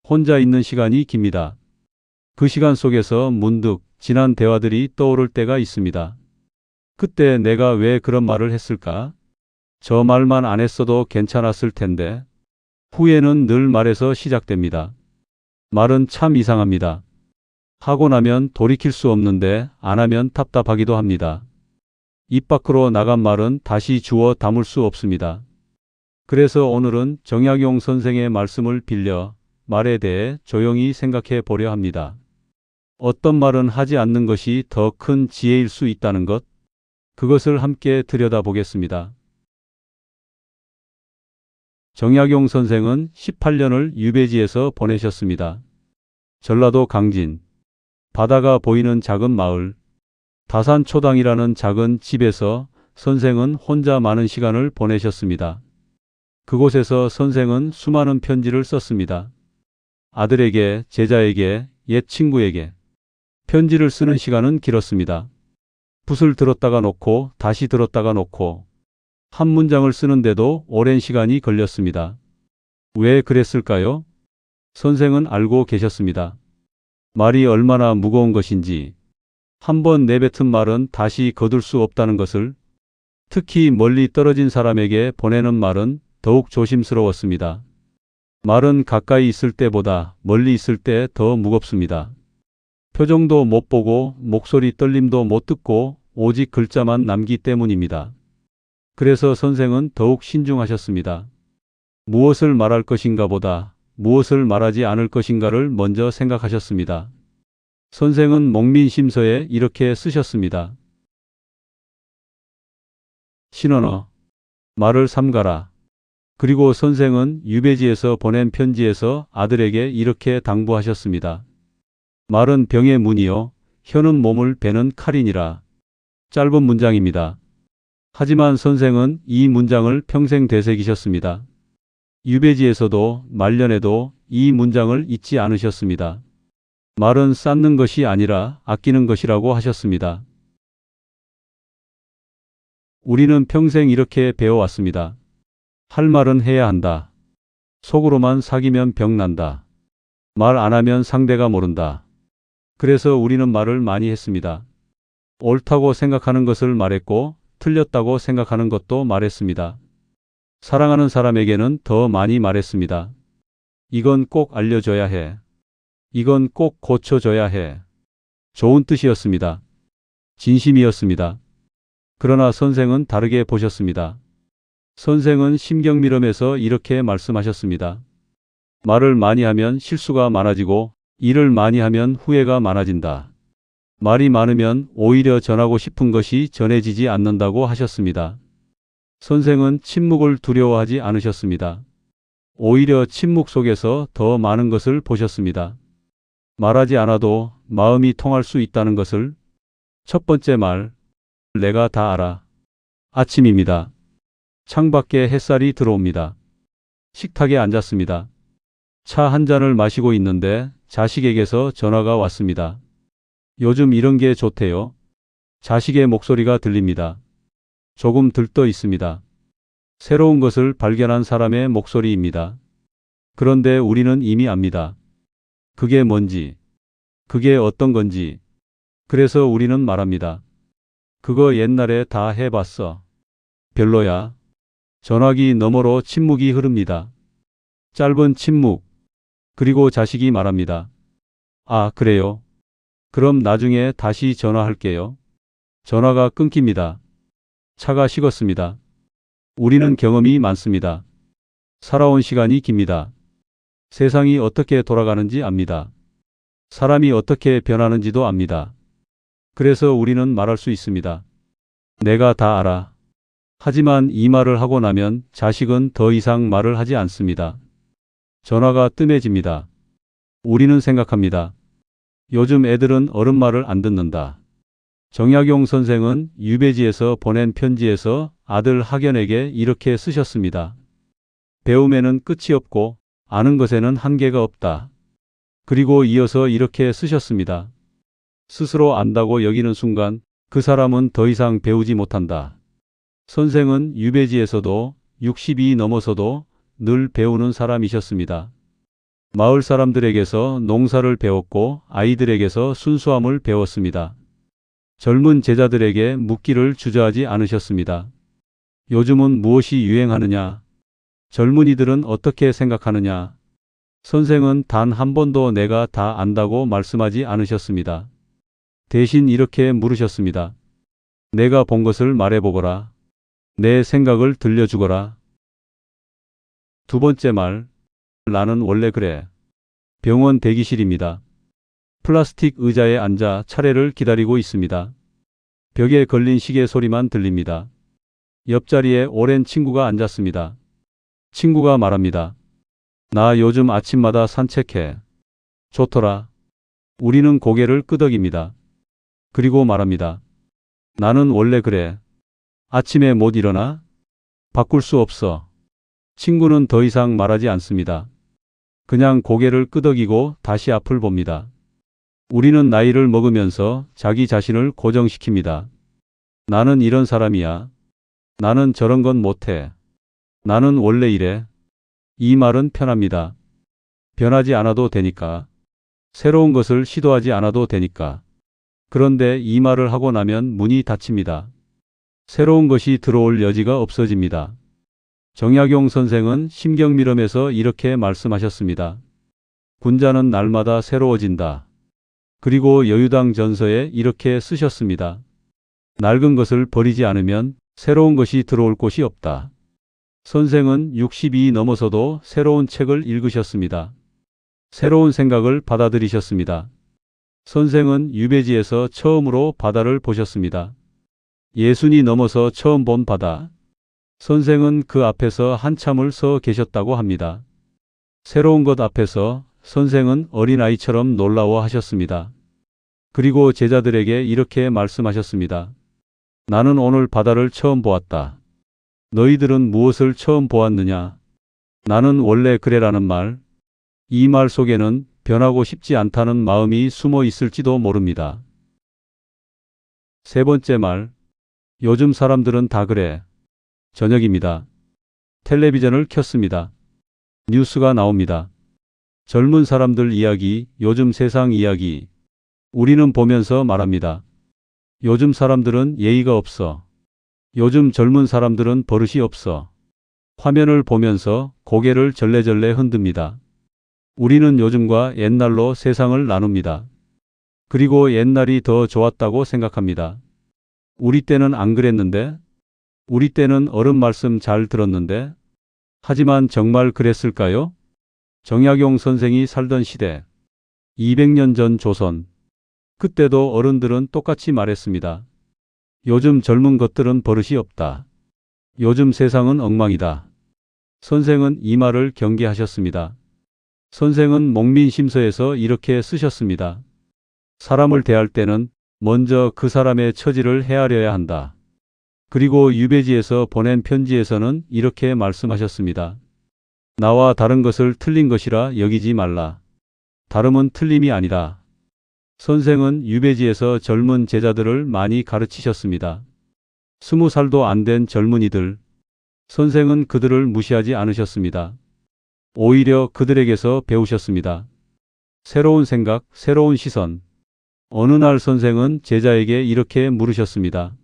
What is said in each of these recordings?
혼자 있는 시간이 깁니다. 그 시간 속에서 문득 지난 대화들이 떠오를 때가 있습니다. 그때 내가 왜 그런 말을 했을까? 저 말만 안 했어도 괜찮았을 텐데. 후회는 늘 말에서 시작됩니다. 말은 참 이상합니다. 하고 나면 돌이킬 수 없는데 안 하면 답답하기도 합니다. 입 밖으로 나간 말은 다시 주워 담을 수 없습니다. 그래서 오늘은 정약용 선생의 말씀을 빌려 말에 대해 조용히 생각해 보려 합니다. 어떤 말은 하지 않는 것이 더 큰 지혜일 수 있다는 것, 그것을 함께 들여다보겠습니다. 정약용 선생은 18년을 유배지에서 보내셨습니다. 전라도 강진, 바다가 보이는 작은 마을, 다산초당이라는 작은 집에서 선생은 혼자 많은 시간을 보내셨습니다. 그곳에서 선생은 수많은 편지를 썼습니다. 아들에게, 제자에게, 옛 친구에게. 편지를 쓰는 시간은 길었습니다. 붓을 들었다가 놓고 다시 들었다가 놓고 한 문장을 쓰는데도 오랜 시간이 걸렸습니다. 왜 그랬을까요? 선생은 알고 계셨습니다. 말이 얼마나 무거운 것인지, 한번 내뱉은 말은 다시 거둘 수 없다는 것을, 특히 멀리 떨어진 사람에게 보내는 말은 더욱 조심스러웠습니다. 말은 가까이 있을 때보다 멀리 있을 때 더 무겁습니다. 표정도 못 보고 목소리 떨림도 못 듣고 오직 글자만 남기 때문입니다. 그래서 선생은 더욱 신중하셨습니다. 무엇을 말할 것인가 보다 무엇을 말하지 않을 것인가를 먼저 생각하셨습니다. 선생은 목민심서에 이렇게 쓰셨습니다. 신언어, 말을 삼가라. 그리고 선생은 유배지에서 보낸 편지에서 아들에게 이렇게 당부하셨습니다. 말은 병의 문이요, 혀는 몸을 베는 칼이니라. 짧은 문장입니다. 하지만 선생은 이 문장을 평생 되새기셨습니다. 유배지에서도 말년에도 이 문장을 잊지 않으셨습니다. 말은 쌓는 것이 아니라 아끼는 것이라고 하셨습니다. 우리는 평생 이렇게 배워왔습니다. 할 말은 해야 한다. 속으로만 사귀면 병 난다. 말 안 하면 상대가 모른다. 그래서 우리는 말을 많이 했습니다. 옳다고 생각하는 것을 말했고 틀렸다고 생각하는 것도 말했습니다. 사랑하는 사람에게는 더 많이 말했습니다. 이건 꼭 알려줘야 해. 이건 꼭 고쳐줘야 해. 좋은 뜻이었습니다. 진심이었습니다. 그러나 선생은 다르게 보셨습니다. 선생은 심경밀엄에서 이렇게 말씀하셨습니다. 말을 많이 하면 실수가 많아지고 일을 많이 하면 후회가 많아진다. 말이 많으면 오히려 전하고 싶은 것이 전해지지 않는다고 하셨습니다. 선생은 침묵을 두려워하지 않으셨습니다. 오히려 침묵 속에서 더 많은 것을 보셨습니다. 말하지 않아도 마음이 통할 수 있다는 것을. 첫 번째 말, 내가 다 알아. 아침입니다. 창밖에 햇살이 들어옵니다. 식탁에 앉았습니다. 차 한 잔을 마시고 있는데 자식에게서 전화가 왔습니다. 요즘 이런 게 좋대요. 자식의 목소리가 들립니다. 조금 들떠 있습니다. 새로운 것을 발견한 사람의 목소리입니다. 그런데 우리는 이미 압니다. 그게 뭔지, 그게 어떤 건지. 그래서 우리는 말합니다. 그거 옛날에 다 해봤어. 별로야. 전화기 너머로 침묵이 흐릅니다. 짧은 침묵. 그리고 자식이 말합니다. 아, 그래요? 그럼 나중에 다시 전화할게요. 전화가 끊깁니다. 차가 식었습니다. 우리는 경험이 많습니다. 살아온 시간이 깁니다. 세상이 어떻게 돌아가는지 압니다. 사람이 어떻게 변하는지도 압니다. 그래서 우리는 말할 수 있습니다. 내가 다 알아. 하지만 이 말을 하고 나면 자식은 더 이상 말을 하지 않습니다. 전화가 뜸해집니다. 우리는 생각합니다. 요즘 애들은 어른 말을 안 듣는다. 정약용 선생은 유배지에서 보낸 편지에서 아들 학연에게 이렇게 쓰셨습니다. 배움에는 끝이 없고 아는 것에는 한계가 없다. 그리고 이어서 이렇게 쓰셨습니다. 스스로 안다고 여기는 순간 그 사람은 더 이상 배우지 못한다. 선생은 유배지에서도 60이 넘어서도 늘 배우는 사람이셨습니다. 마을 사람들에게서 농사를 배웠고 아이들에게서 순수함을 배웠습니다. 젊은 제자들에게 묻기를 주저하지 않으셨습니다. 요즘은 무엇이 유행하느냐? 젊은이들은 어떻게 생각하느냐? 선생은 단 한 번도 내가 다 안다고 말씀하지 않으셨습니다. 대신 이렇게 물으셨습니다. 내가 본 것을 말해보거라. 내 생각을 들려주거라. 두 번째 말, 나는 원래 그래. 병원 대기실입니다. 플라스틱 의자에 앉아 차례를 기다리고 있습니다. 벽에 걸린 시계 소리만 들립니다. 옆자리에 오랜 친구가 앉았습니다. 친구가 말합니다. 나 요즘 아침마다 산책해. 좋더라. 우리는 고개를 끄덕입니다. 그리고 말합니다. 나는 원래 그래. 아침에 못 일어나? 바꿀 수 없어. 친구는 더 이상 말하지 않습니다. 그냥 고개를 끄덕이고 다시 앞을 봅니다. 우리는 나이를 먹으면서 자기 자신을 고정시킵니다. 나는 이런 사람이야. 나는 저런 건 못해. 나는 원래 이래. 이 말은 편합니다. 변하지 않아도 되니까. 새로운 것을 시도하지 않아도 되니까. 그런데 이 말을 하고 나면 문이 닫힙니다. 새로운 것이 들어올 여지가 없어집니다. 정약용 선생은 심경미럼에서 이렇게 말씀하셨습니다. 군자는 날마다 새로워진다. 그리고 여유당 전서에 이렇게 쓰셨습니다. 낡은 것을 버리지 않으면 새로운 것이 들어올 곳이 없다. 선생은 60이 넘어서도 새로운 책을 읽으셨습니다. 새로운 생각을 받아들이셨습니다. 선생은 유배지에서 처음으로 바다를 보셨습니다. 60이 넘어서 처음 본 바다. 선생은 그 앞에서 한참을 서 계셨다고 합니다. 새로운 것 앞에서 선생은 어린아이처럼 놀라워하셨습니다. 그리고 제자들에게 이렇게 말씀하셨습니다. 나는 오늘 바다를 처음 보았다. 너희들은 무엇을 처음 보았느냐? 나는 원래 그래라는 말. 이 말 속에는 변하고 싶지 않다는 마음이 숨어 있을지도 모릅니다. 세 번째 말. 요즘 사람들은 다 그래. 저녁입니다. 텔레비전을 켰습니다. 뉴스가 나옵니다. 젊은 사람들 이야기, 요즘 세상 이야기. 우리는 보면서 말합니다. 요즘 사람들은 예의가 없어. 요즘 젊은 사람들은 버릇이 없어. 화면을 보면서 고개를 절레절레 흔듭니다. 우리는 요즘과 옛날로 세상을 나눕니다. 그리고 옛날이 더 좋았다고 생각합니다. 우리 때는 안 그랬는데? 우리 때는 어른 말씀 잘 들었는데? 하지만 정말 그랬을까요? 정약용 선생이 살던 시대, 200년 전 조선. 그때도 어른들은 똑같이 말했습니다. 요즘 젊은 것들은 버릇이 없다. 요즘 세상은 엉망이다. 선생은 이 말을 경계하셨습니다. 선생은 목민심서에서 이렇게 쓰셨습니다. 사람을 대할 때는 먼저 그 사람의 처지를 헤아려야 한다. 그리고 유배지에서 보낸 편지에서는 이렇게 말씀하셨습니다. 나와 다른 것을 틀린 것이라 여기지 말라. 다름은 틀림이 아니다. 선생은 유배지에서 젊은 제자들을 많이 가르치셨습니다. 20살도 안 된 젊은이들. 선생은 그들을 무시하지 않으셨습니다. 오히려 그들에게서 배우셨습니다. 새로운 생각, 새로운 시선. 어느 날 선생은 제자에게 이렇게 물으셨습니다.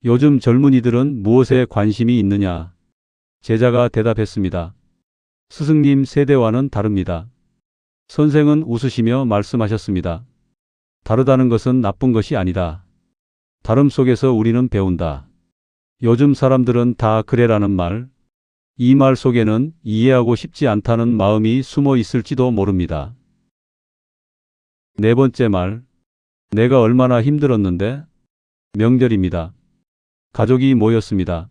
요즘 젊은이들은 무엇에 관심이 있느냐? 제자가 대답했습니다. 스승님 세대와는 다릅니다. 선생은 웃으시며 말씀하셨습니다. 다르다는 것은 나쁜 것이 아니다. 다름 속에서 우리는 배운다. 요즘 사람들은 다 그래라는 말. 이 말 속에는 이해하고 싶지 않다는 마음이 숨어 있을지도 모릅니다. 네 번째 말. 내가 얼마나 힘들었는데? 명절입니다. 가족이 모였습니다.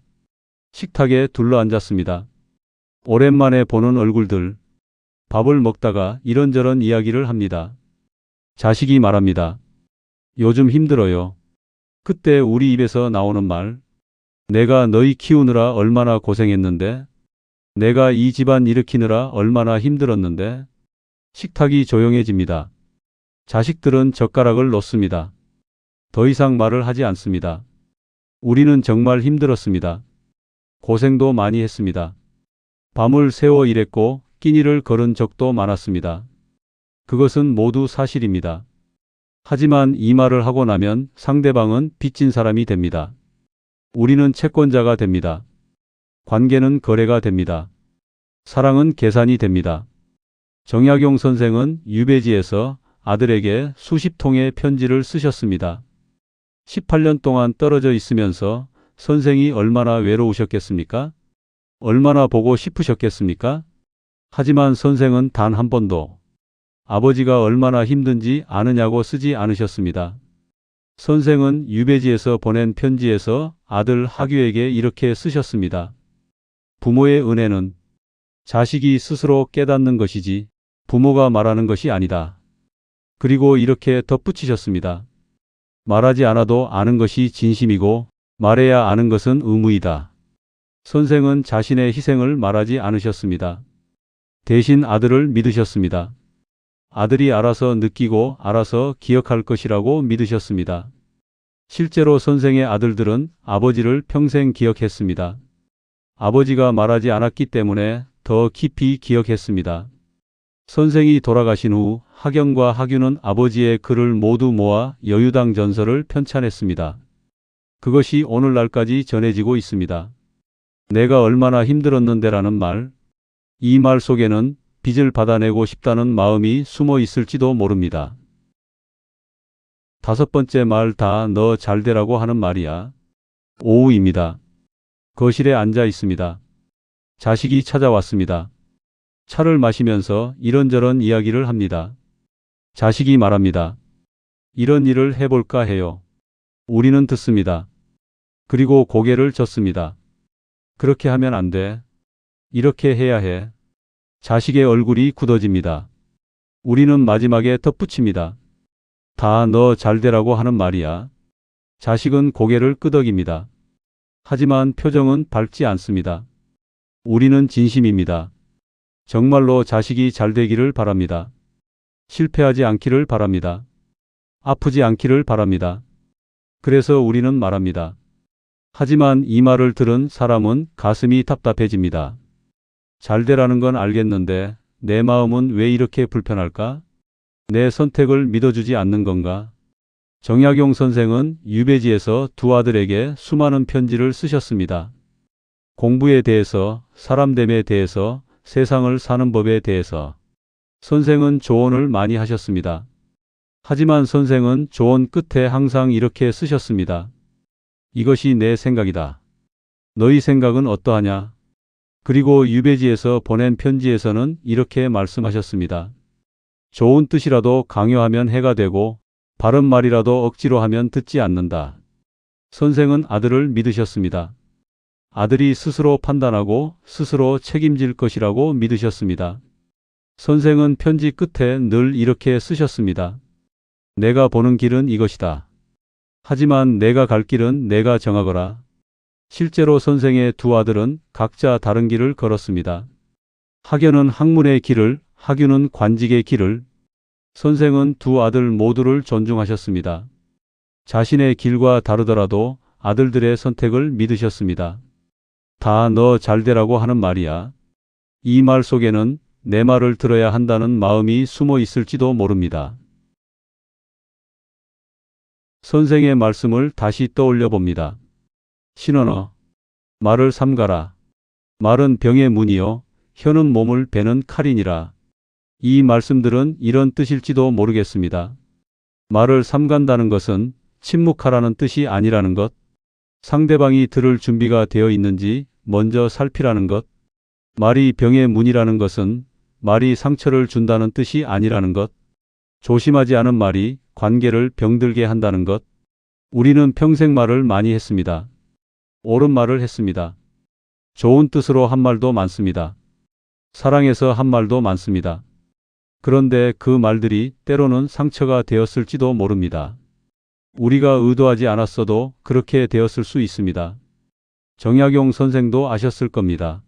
식탁에 둘러앉았습니다. 오랜만에 보는 얼굴들. 밥을 먹다가 이런저런 이야기를 합니다. 자식이 말합니다. 요즘 힘들어요. 그때 우리 입에서 나오는 말. 내가 너희 키우느라 얼마나 고생했는데? 내가 이 집안 일으키느라 얼마나 힘들었는데? 식탁이 조용해집니다. 자식들은 젓가락을 놓습니다. 더 이상 말을 하지 않습니다. 우리는 정말 힘들었습니다. 고생도 많이 했습니다. 밤을 새워 일했고 끼니를 걸은 적도 많았습니다. 그것은 모두 사실입니다. 하지만 이 말을 하고 나면 상대방은 빚진 사람이 됩니다. 우리는 채권자가 됩니다. 관계는 거래가 됩니다. 사랑은 계산이 됩니다. 정약용 선생은 유배지에서 아들에게 수십 통의 편지를 쓰셨습니다. 18년 동안 떨어져 있으면서 선생이 얼마나 외로우셨겠습니까? 얼마나 보고 싶으셨겠습니까? 하지만 선생은 단 한 번도 아버지가 얼마나 힘든지 아느냐고 쓰지 않으셨습니다. 선생은 유배지에서 보낸 편지에서 아들 하규에게 이렇게 쓰셨습니다. 부모의 은혜는 자식이 스스로 깨닫는 것이지 부모가 말하는 것이 아니다. 그리고 이렇게 덧붙이셨습니다. 말하지 않아도 아는 것이 진심이고 말해야 아는 것은 의무이다. 선생은 자신의 희생을 말하지 않으셨습니다. 대신 아들을 믿으셨습니다. 아들이 알아서 느끼고 알아서 기억할 것이라고 믿으셨습니다. 실제로 선생의 아들들은 아버지를 평생 기억했습니다. 아버지가 말하지 않았기 때문에 더 깊이 기억했습니다. 선생이 돌아가신 후 하경과 하규는 아버지의 글을 모두 모아 여유당 전설을 편찬했습니다. 그것이 오늘날까지 전해지고 있습니다. 내가 얼마나 힘들었는데라는 말, 이 말 속에는 빚을 받아내고 싶다는 마음이 숨어 있을지도 모릅니다. 5번째 말 다 너 잘되라고 하는 말이야. 오후입니다. 거실에 앉아 있습니다. 자식이 찾아왔습니다. 차를 마시면서 이런저런 이야기를 합니다. 자식이 말합니다. 이런 일을 해볼까 해요. 우리는 듣습니다. 그리고 고개를 젓습니다. 그렇게 하면 안 돼. 이렇게 해야 해. 자식의 얼굴이 굳어집니다. 우리는 마지막에 덧붙입니다. 다 너 잘되라고 하는 말이야. 자식은 고개를 끄덕입니다. 하지만 표정은 밝지 않습니다. 우리는 진심입니다. 정말로 자식이 잘되기를 바랍니다. 실패하지 않기를 바랍니다. 아프지 않기를 바랍니다. 그래서 우리는 말합니다. 하지만 이 말을 들은 사람은 가슴이 답답해집니다. 잘되라는 건 알겠는데 내 마음은 왜 이렇게 불편할까? 내 선택을 믿어주지 않는 건가? 정약용 선생은 유배지에서 두 아들에게 수많은 편지를 쓰셨습니다. 공부에 대해서, 사람됨에 대해서, 세상을 사는 법에 대해서. 선생은 조언을 많이 하셨습니다. 하지만 선생은 조언 끝에 항상 이렇게 쓰셨습니다. 이것이 내 생각이다. 너희 생각은 어떠하냐? 그리고 유배지에서 보낸 편지에서는 이렇게 말씀하셨습니다. 좋은 뜻이라도 강요하면 해가 되고 바른 말이라도 억지로 하면 듣지 않는다. 선생은 아들을 믿으셨습니다. 아들이 스스로 판단하고 스스로 책임질 것이라고 믿으셨습니다. 선생은 편지 끝에 늘 이렇게 쓰셨습니다. 내가 보는 길은 이것이다. 하지만 내가 갈 길은 내가 정하거라. 실제로 선생의 두 아들은 각자 다른 길을 걸었습니다. 하견은 학문의 길을, 하규는 관직의 길을. 선생은 두 아들 모두를 존중하셨습니다. 자신의 길과 다르더라도 아들들의 선택을 믿으셨습니다. 다 너 잘되라고 하는 말이야. 이 말 속에는 내 말을 들어야 한다는 마음이 숨어 있을지도 모릅니다. 선생의 말씀을 다시 떠올려 봅니다. 신언어, 말을 삼가라. 말은 병의 문이요, 혀는 몸을 베는 칼이니라. 이 말씀들은 이런 뜻일지도 모르겠습니다. 말을 삼간다는 것은 침묵하라는 뜻이 아니라는 것, 상대방이 들을 준비가 되어 있는지 먼저 살피라는 것, 말이 병의 문이라는 것은 말이 상처를 준다는 뜻이 아니라는 것, 조심하지 않은 말이 관계를 병들게 한다는 것. 우리는 평생 말을 많이 했습니다. 옳은 말을 했습니다. 좋은 뜻으로 한 말도 많습니다. 사랑해서 한 말도 많습니다. 그런데 그 말들이 때로는 상처가 되었을지도 모릅니다. 우리가 의도하지 않았어도 그렇게 되었을 수 있습니다. 정약용 선생도 아셨을 겁니다.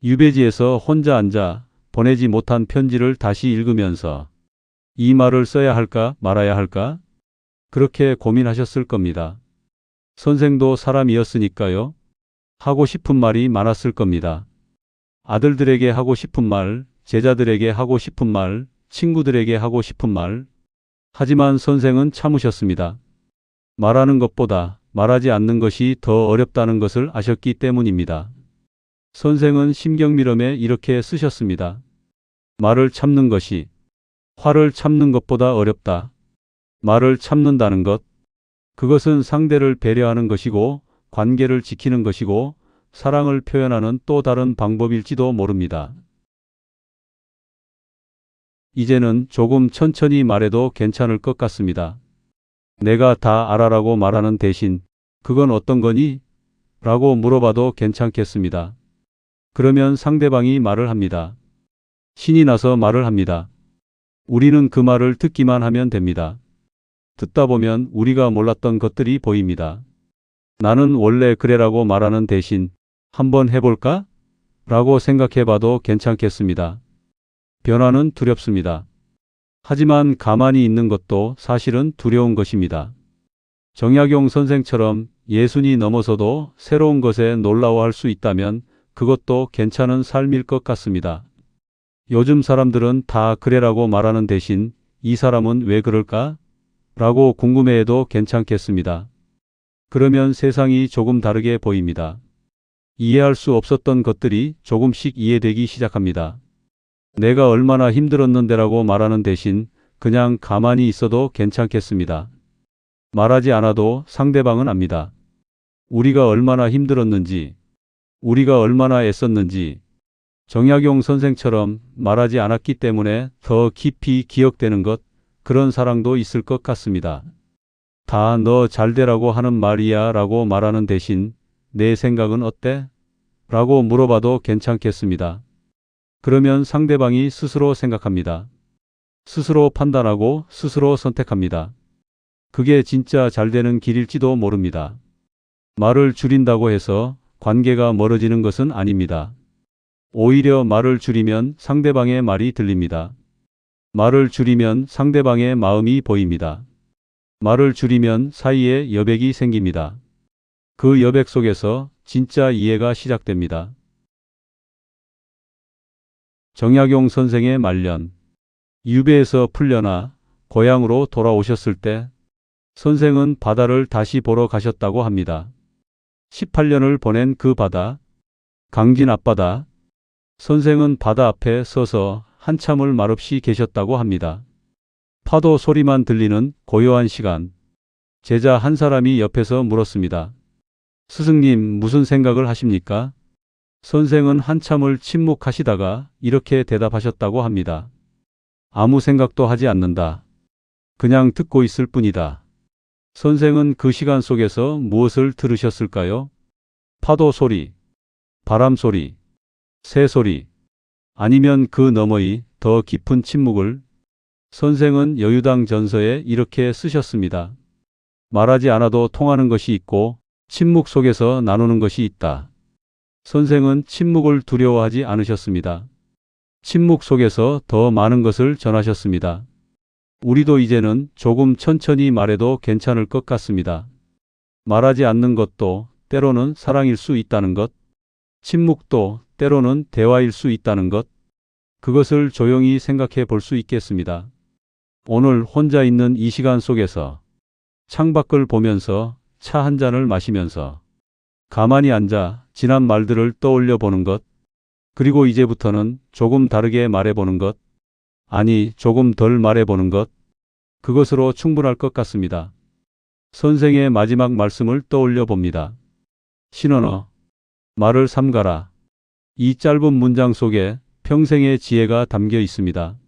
유배지에서 혼자 앉아 보내지 못한 편지를 다시 읽으면서 이 말을 써야 할까 말아야 할까? 그렇게 고민하셨을 겁니다. 선생도 사람이었으니까요. 하고 싶은 말이 많았을 겁니다. 아들들에게 하고 싶은 말, 제자들에게 하고 싶은 말, 친구들에게 하고 싶은 말. 하지만 선생은 참으셨습니다. 말하는 것보다 말하지 않는 것이 더 어렵다는 것을 아셨기 때문입니다. 선생은 심경미럼에 이렇게 쓰셨습니다. 말을 참는 것이 화를 참는 것보다 어렵다. 말을 참는다는 것, 그것은 상대를 배려하는 것이고 관계를 지키는 것이고 사랑을 표현하는 또 다른 방법일지도 모릅니다. 이제는 조금 천천히 말해도 괜찮을 것 같습니다. 내가 다 알아라고 말하는 대신 그건 어떤 거니? 라고 물어봐도 괜찮겠습니다. 그러면 상대방이 말을 합니다. 신이 나서 말을 합니다. 우리는 그 말을 듣기만 하면 됩니다. 듣다 보면 우리가 몰랐던 것들이 보입니다. 나는 원래 그래라고 말하는 대신 한번 해볼까? 라고 생각해봐도 괜찮겠습니다. 변화는 두렵습니다. 하지만 가만히 있는 것도 사실은 두려운 것입니다. 정약용 선생처럼 예순이 넘어서도 새로운 것에 놀라워할 수 있다면 그것도 괜찮은 삶일 것 같습니다. 요즘 사람들은 다 그래라고 말하는 대신 이 사람은 왜 그럴까? 라고 궁금해해도 괜찮겠습니다. 그러면 세상이 조금 다르게 보입니다. 이해할 수 없었던 것들이 조금씩 이해되기 시작합니다. 내가 얼마나 힘들었는데라고 말하는 대신 그냥 가만히 있어도 괜찮겠습니다. 말하지 않아도 상대방은 압니다. 우리가 얼마나 힘들었는지, 우리가 얼마나 애썼는지. 정약용 선생처럼 말하지 않았기 때문에 더 깊이 기억되는 것, 그런 사랑도 있을 것 같습니다. 다 너 잘되라고 하는 말이야 라고 말하는 대신 내 생각은 어때? 라고 물어봐도 괜찮겠습니다. 그러면 상대방이 스스로 생각합니다. 스스로 판단하고 스스로 선택합니다. 그게 진짜 잘되는 길일지도 모릅니다. 말을 줄인다고 해서 관계가 멀어지는 것은 아닙니다. 오히려 말을 줄이면 상대방의 말이 들립니다. 말을 줄이면 상대방의 마음이 보입니다. 말을 줄이면 사이에 여백이 생깁니다. 그 여백 속에서 진짜 이해가 시작됩니다. 정약용 선생의 말년. 유배에서 풀려나 고향으로 돌아오셨을 때 선생은 바다를 다시 보러 가셨다고 합니다. 18년을 보낸 그 바다, 강진 앞바다. 선생은 바다 앞에 서서 한참을 말없이 계셨다고 합니다. 파도 소리만 들리는 고요한 시간. 제자 한 사람이 옆에서 물었습니다. 스승님, 무슨 생각을 하십니까? 선생은 한참을 침묵하시다가 이렇게 대답하셨다고 합니다. 아무 생각도 하지 않는다. 그냥 듣고 있을 뿐이다. 선생은 그 시간 속에서 무엇을 들으셨을까요? 파도 소리, 바람 소리, 새 소리, 아니면 그 너머의 더 깊은 침묵을. 선생은 여유당 전서에 이렇게 쓰셨습니다. 말하지 않아도 통하는 것이 있고 침묵 속에서 나누는 것이 있다. 선생은 침묵을 두려워하지 않으셨습니다. 침묵 속에서 더 많은 것을 전하셨습니다. 우리도 이제는 조금 천천히 말해도 괜찮을 것 같습니다. 말하지 않는 것도 때로는 사랑일 수 있다는 것, 침묵도 때로는 대화일 수 있다는 것, 그것을 조용히 생각해 볼 수 있겠습니다. 오늘 혼자 있는 이 시간 속에서 창밖을 보면서 차 한 잔을 마시면서 가만히 앉아 지난 말들을 떠올려 보는 것, 그리고 이제부터는 조금 다르게 말해보는 것, 아니 조금 덜 말해보는 것, 그것으로 충분할 것 같습니다. 선생의 마지막 말씀을 떠올려 봅니다. 신언어, 말을 삼가라. 이 짧은 문장 속에 평생의 지혜가 담겨 있습니다.